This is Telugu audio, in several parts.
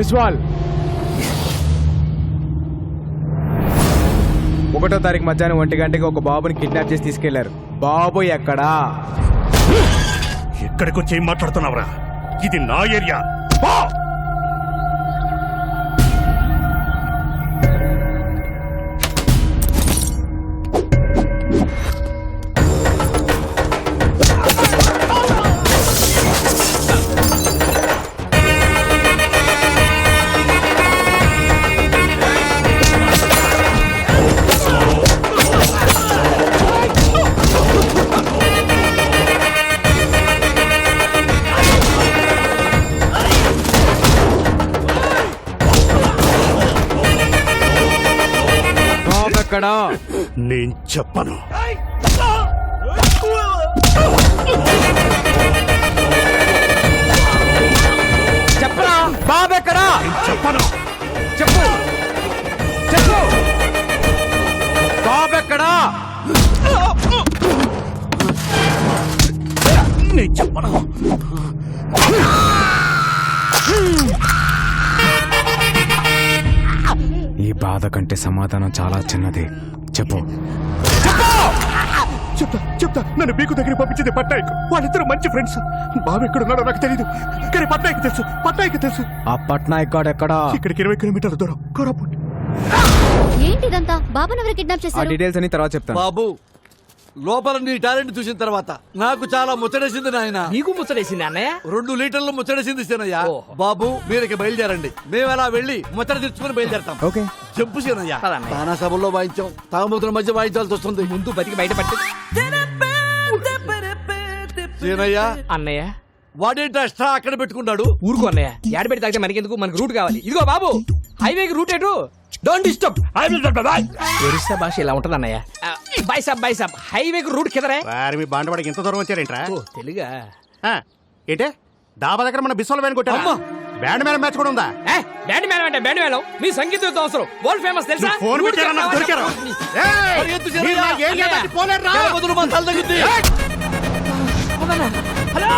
బిస్వాల్ 1వ తారీఖు మధ్యాహ్నం 1 గంటకి ఒక బాబుని కిడ్నాప్ చేసి తీసుకెళ్లారు. బాబు ఎక్కడా? ఎక్కడికి వచ్చి ఏం మాట్లాడుతున్నావురా? ఇది నా ఏరియా. ఎక్కడా? నేను చెప్పను. చెప్పరా? బాబు ఎక్కడా? చెప్పను. చెప్పు చెప్పు. బాబు ఎక్కడా? నేను చెప్పను. ఈ బాధ కంటే సమాధానం చాలా చిన్నది. చెప్పు. చెప్తా. నన్ను మీకు దగ్గర పంపించింది పట్నాయక్. వాళ్ళిద్దరు మంచి ఫ్రెండ్స్. బాబు ఎక్కడున్నాడో నాకు తెలీదు, కానీ పట్నాయక్ తెలుసు. ఆ పట్నాయక్ గాడు ఎక్కడా? ఇక్కడికి 20 కిలోమీటర్ల దూరం, కోరాపుట్. ఏంటిదంతా? బాబుని ఎవరు కిడ్నాప్ ఆ చేశారు? డీటెయిల్స్ అని తర్వాత చెప్తాను. బాబు, లోపల నీ టాలెంట్ చూసిన తర్వాత నాకు చాలా ముచ్చటేసింది నాయన. నీకు ముచ్చటేసింది అన్నయ్య? 2 లీటర్లు ముచ్చటేసింది సీనయ్య. బాబు మీరు బయలుదేరండి, మేము అలా వెళ్ళి ముచ్చట తెచ్చుకుని బయలుదేరతాం. ఓకే. జంపు సీనయ్య. పదన్నయ్య. తానా సభల్లో వాయించాం, తాగుమూతుల మధ్య వాయించాల్సి వస్తుంది. ముందు బతికి బయటపట్టి. సీనయ్య, అన్నయ్య వాడేంటి ఎక్స్ట్రా అక్కడ పెట్టుకున్నాడు? ఊరుకో అన్నయ్య, ఏడబెట్టి తాగితే మనకెందుకు? మనకు రూట్ కావాలి. ఇదిగో బాబు, హైవేకి రూట్ ఎటు? Don't disturb. ఒరిస్సా భాష ఇలా ఉంటది అన్నయ్య. బై సాబ్ హైవేకి రూట్ కిదరే. మీ బాండవాడికి ఇంత దూరం వచ్చారేంట్రా? ఓ తెలుగా? ఏంటే డాబా దగ్గర మన బిస్వల్ వ్యాన్ కొట్టా? బ్యాండ్ మేళం మ్యాచ్ కూడా ఉందా? బ్యాండ్ మేళం అంటే బ్యాండ్ మేళం మీ సంగీతం అవసరం. వరల్డ్ ఫేమస్ తెలుసా? ఫోన్ పెట్టారా? నాకు దొరికారా? పరిగెత్తు సీనయ్య. జర వదులు, మా తల తగ్గుద్ది. Hello,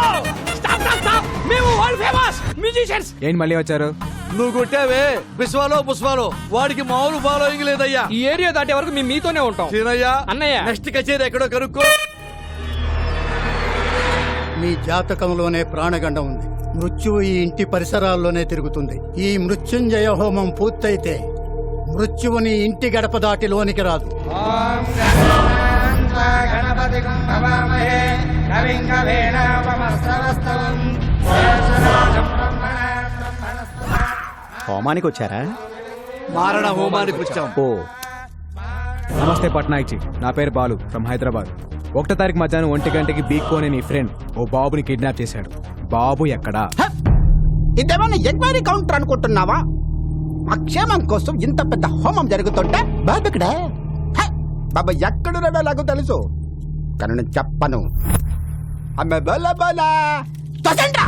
stop. మేము వరల్డ్ ఫేమస్ మ్యూజిషియన్స్. ఏంటి మళ్ళీ వచ్చారు? నువ్వు కొట్టావే బిస్వాలో పుష్పాలో, వాడికి మామూలు ఫాలోయింగ్ లేదయ్యా. ఈ ఏరియా దాటే వరకు మేము మీతోనే ఉంటాం. సీనయ్య, అన్నయ్య. నెక్స్ట్ కచేరీ ఎక్కడో కనుక్కో. మీ జాతకంలోనే ప్రాణగండం ఉంది. మృత్యువు ఈ ఇంటి పరిసరాల్లోనే తిరుగుతుంది. ఈ మృత్యుంజయ హోమం పూర్తయితే మృత్యువుని ఇంటి గడప దాటి లోనికి రాదు. హోమానికి వచ్చారా? మారణ హోమానికి వచ్చాం. ఓ నమస్తే పట్నాయక్ జీ, నా పేరు బాలు ఫ్రమ్ హైదరాబాద్. 1వ తారీఖు మధ్యాహ్నం 1 గంటకి బీక్కో అనే నీ ఫ్రెండ్ ఓ బాబుని కిడ్నాప్ చేశాడు. బాబు ఎక్కడా? ఇదేమన్నా ఎంక్వైరీ కౌంటర్ అనుకుంటున్నావా? మా క్షేమం కోసం ఇంత పెద్ద హోమం జరుగుతుంటే బాబు ఇక్కడ. బాబా ఎక్కడున్నాడో నాకు తెలుసు, కానీ నేను చెప్పను. అమ్మ బోలా బోలా తోసండ్రా.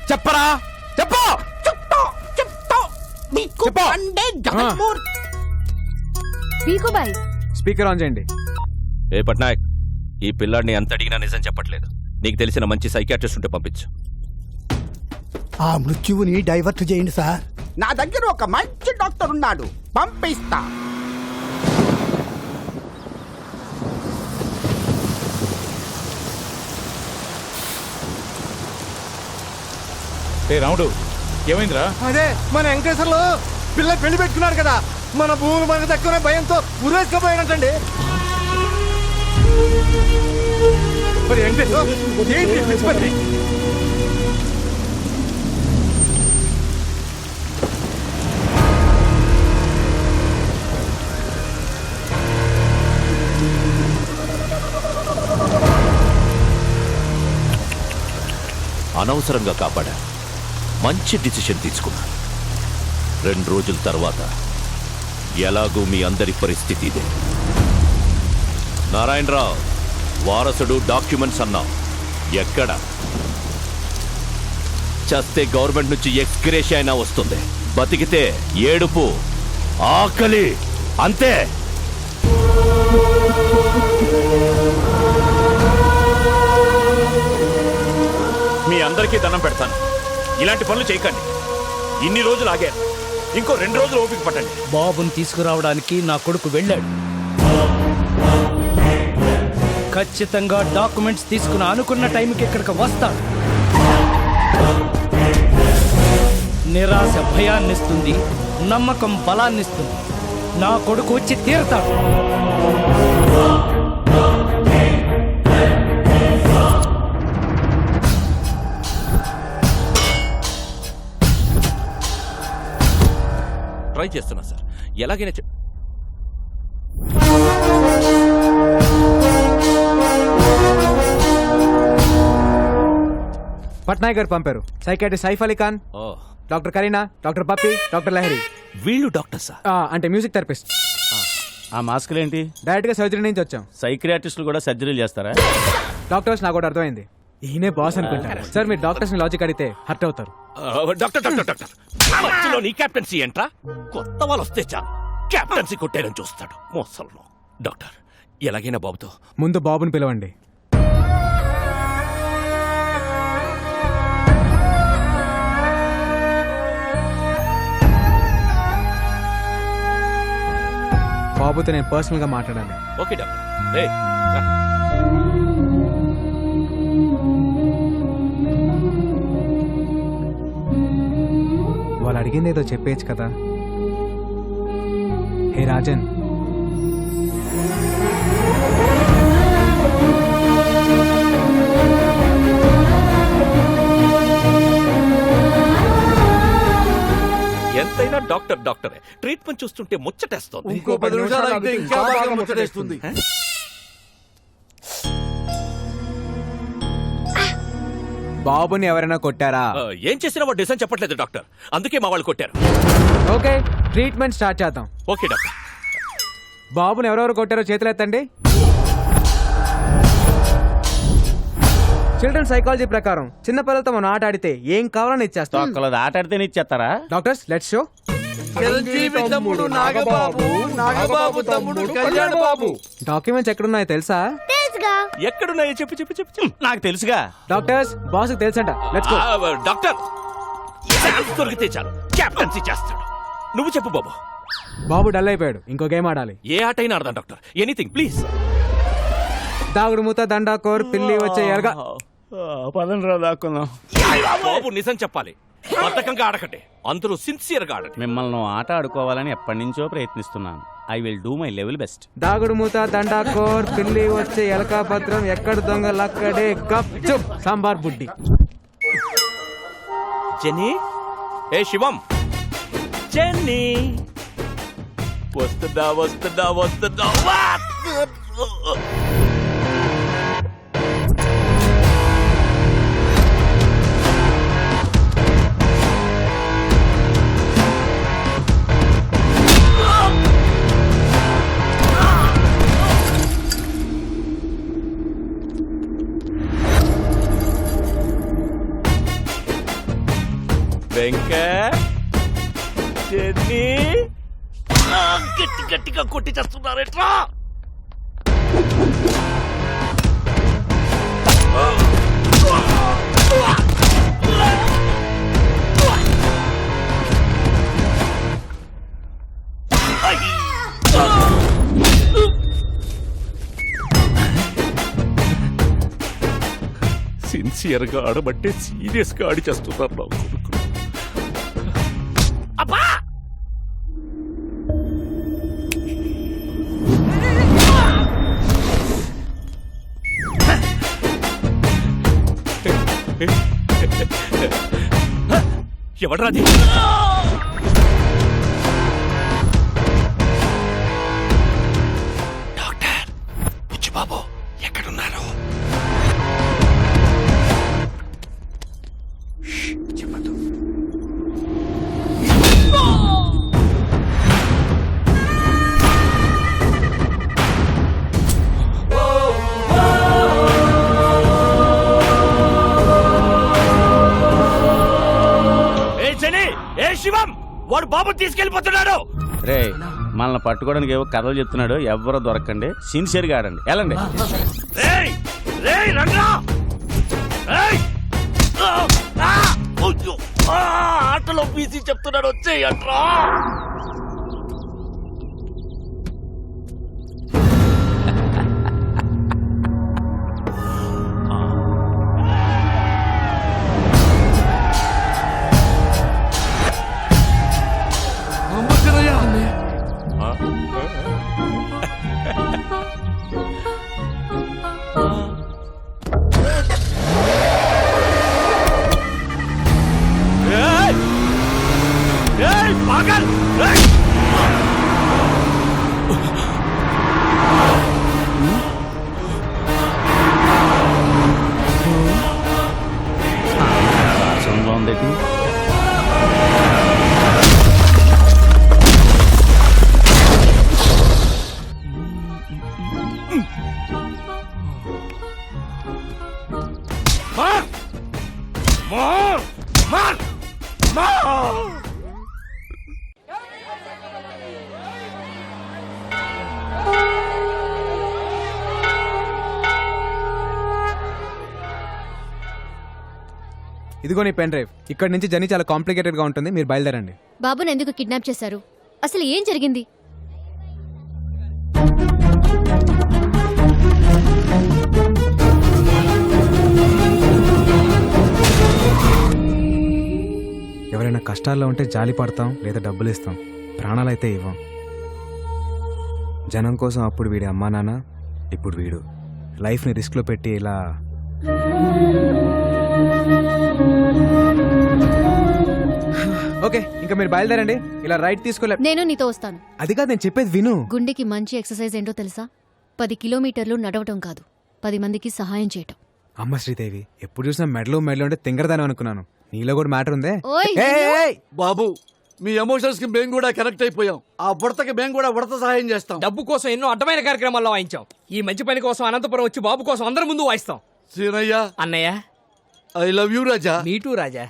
చెప్పరా? చెప్పు. బీకుబాయ్ స్పీకర్ ఆన్ చేయండి. ఏ పట్నాయక్, ఈ పిల్లాడిని ఎంత అడిగినా నిజం చెప్పట్లేదు. నీకు తెలిసిన మంచి సైకియాట్రిస్ట్ ఉంటే పంపించు. ఆ మృత్యువుని డైవర్ట్ చేయండి సార్. నా దగ్గర ఒక మంచి డాక్టర్ ఉన్నాడు, పంపిస్తా. రాముడు, ఏమైందిరా? అదే మన వెంకటేశ్వర్లు పిల్ల పెళ్లి పెట్టుకున్నాడు కదా, మన భూమి మనకు దక్కునే భయంతో ఉరేసుకపోయాడంటండి. మరి వెంకటేష్, ఏంటి ఈ పిచ్చి పని? అనవసరంగా కాపాడా. మంచి డిసిషన్ తీసుకున్నా. 2 రోజుల తర్వాత ఎలాగూ మీ అందరి పరిస్థితి ఇదే. నారాయణరావు వారసుడు డాక్యుమెంట్స్ అన్నావు, ఎక్కడ? చస్తే గవర్నమెంట్ నుంచి ఎక్స్గ్రేష్ అయినా వస్తుంది, బతికితే ఏడుపు, ఆకలి, అంతే. మీ అందరికీ దండం పెడతాను, ఇలాంటి పనులు చేయకండి. ఇన్ని రోజులు ఆగారు, ఇంకో 2 రోజులు ఓపిక పట్టండి. బాబుని తీసుకురావడానికి నా కొడుకు వెళ్ళాడు. ఖచ్చితంగా డాక్యుమెంట్స్ తీసుకుని అనుకున్న టైంకి ఇక్కడికి వస్తాడు. నిరాశ భయాన్నిస్తుంది, నమ్మకం బలాన్నిస్తుంది. నా కొడుకు వచ్చి తీరుతాడు. ట్రై చేస్తున్నా సార్, ఎలాగైనా పట్నాయక్ గారు పంపారు. Psychiatrist Saif Ali Khan, doctor Kareena, doctor Pappi, doctor Lahari. వీళ్ళు డాక్టర్ సార్? అంటే మ్యూజిక్ థెరపిస్ట్. ఆ మాస్కులు ఏంటి? డైరెక్ట్ గా సర్జరీ నుంచి వచ్చాం. సైక్రియాటిస్టులు కూడా సర్జరీలు చేస్తారా? డాక్టర్స్ నాకు కూడా అర్థమైంది, ఈయనే బాస్ అనుకుంటారు. సార్ మీరు డాక్టర్స్ ని లాజిక్ అడిగితే హర్ట్ అవుతారు. డాక్టర్ డాక్టర్ డాక్టర్ మధ్యలో నీ కెప్టెన్సీ ఏంట్రా? కొత్త వాళ్ళు వస్తే చాలు కెప్టెన్సీ కొట్టేయడం చూస్తాడు మోసల్లో. డాక్టర్ ఎలాగైనా బాబుతో ముందు బాబుని పిలవండి. బాబుతో నేను పర్సనల్ గా మాట్లాడాలి. Okay doctor. ఏయ్, రా. వాళ్ళు అడిగింది ఏదో చెప్పేయచ్చు కదా. హే రాజన్, ఎంతైనా డాక్టర్ డాక్టరే. ట్రీట్మెంట్ చూస్తుంటే ముచ్చటేస్తోంది. ఇంకో 10 నిమిషాలు అయితే ఇంకా బాగా ముచ్చటేస్తుంది. బాబుని ఎవరైనా కొట్టారా? ఏం చేసినా వాడు డిసైన్ చెప్పట్లేదు డాక్టర్, అందుకే మా వాళ్ళు కొట్టారు. ఓకే, ట్రీట్మెంట్ స్టార్ట్ చేద్దాం. Okay doctor. బాబుని ఎవరెవరు కొట్టారో చేతులు ఎత్తండి. చిల్డ్రన్ సైకాలజీ ప్రకారం చిన్న పిల్లలతో మనం ఆట ఆడితే ఏం కావాలని ఇచ్చేస్తాం. ఆట ఆడితే ఇచ్చేస్తారా? Doctors let's show. చిరంజీవి తమ్ముడు నాగబాబు, నాగబాబు తమ్ముడు కళ్యాణ్ బాబు. డాక్యుమెంట్స్ ఎక్కడున్నాయో తెలుసా? ఎక్కడున్నాయో చెప్పు చెప్పు చెప్పు. నాకు తెలుసుగా. డాక్టర్స్ బాస్ తెలుసంట. Let's go. డాక్టర్ ఛాన్స్ దొరికితే చాలు కెప్టెన్సీ చేస్తాడు. నువ్వు చెప్పు బాబు. బాబు డల్ అయిపోయాడు, ఇంకో గేమ్ ఆడాలి. ఏ ఆట అయినా ఆడదాం డాక్టర్, ఎనీథింగ్ ప్లీజ్. దాగుడు మూత, దండాకోర్, పిల్లి వచ్చే ఎరగా. పదండి రా దాక్కున్నాం. బాబు నిజం చెప్పాలి, బద్ధకంగా ఆడకండి, అందరూ సిన్సియర్ గా ఆడండి. మిమ్మల్ని ఆట ఆడుకోవాలని ఎప్పటి నుంచో ప్రయత్నిస్తున్నాను. I will do my level best. దాగుడు మూత, దండాకోర్, పిల్లి వచ్చే ఎలకా పత్రం, ఎక్కడ దొంగలక్కడే గప్ చుప్ సాంబార్ బుడ్డి. జెన్నీ, ఏ శివం, జెన్నీ వస్తుందా వస్తుందా వస్తుందా? వెంకట్, జెన్నీ గట్టి గట్టిగా కొట్టి చేస్తున్నారేట్రా? సిన్సియర్ గా ఆడబట్టే సీరియస్ గా ఆడి చేస్తున్నారు నా కొడుకులు. అబ్బా! ఎవడ్రాది డాక్టర్ బుచ్చి బాబు ఎక్కడున్నారు చెప్పదు ఏ శని ఏ శివం వాడు బాబు తీసుకెళ్లిపోతున్నాడు రే మనల్ని పట్టుకోవడానికి ఏవో కథలు చెప్తున్నాడు ఎవ్వరూ దొరకండి సిన్సియర్గా ఆడండి వెళ్ళండి రేయ్ రేయ్ రండ్రా రేయ్ ఆ! ఆ! అయ్యో! ఆ! ఆటలో బీసీ చెప్తున్నాడు వచ్చేయంట్రా నమ్మకరయ్యా ఏయ్! ఏయ్, పాగల్! ఏయ్! బాగుందేటి మార్! మార్! మార్! మార్! ఇదిగో నీ పెన్ డ్రైవ్. ఇక్కడ నుంచి జర్నీ చాలా కాంప్లికేటెడ్ గా ఉంటుంది, మీరు బయలుదేరండి. బాబుని ఎందుకు కిడ్నాప్ చేశారు? అసలు ఏం జరిగింది? ఎవరైనా కష్టాల్లో ఉంటే జాలి పడతాం లేదా డబ్బులు ఇస్తాం, ప్రాణాలైతే ఇవ్వం. జనం కోసం అప్పుడు వీడి అమ్మా నాన్న, ఇప్పుడు వీడు లైఫ్ని రిస్క్లో పెట్టి ఇలా ఓకే ఇంకా మీరు బయలుదేరండి. ఇలా రైట్ తీసుకోలే. నేను నీతో వస్తాను. అది కాదు నేను చెప్పేది విను. గుండెకి మంచి ఎక్సర్సైజ్ ఏంటో తెలుసా? 10 కిలోమీటర్లు నడవటం కాదు, 10 మందికి సహాయం చేయటం. అమ్మ శ్రీదేవి, ఎప్పుడు చూసినా మెడలో అంటే తింగరదాని అనుకున్నాను. నీలో కూడా మ్యాటర్ ఉందే. ఓయ్, ఏయ్, ఏయ్, ఏయ్. బాబు మీ ఎమోషన్స్ కి మేము కూడా కనెక్ట్ అయిపోయాం. ఆ బుడతకి మేము కూడా ఉడత సహాయం చేస్తాం. డబ్బు కోసం ఎన్నో అడ్డమైన కార్యక్రమాల్లో వాయించాం. ఈ మంచి పని కోసం అనంతపురం వచ్చి బాబు కోసం అందరి ముందు వాయిస్తాం. సీనయ్య అన్నయ్య I love you Raja. Me too Raja.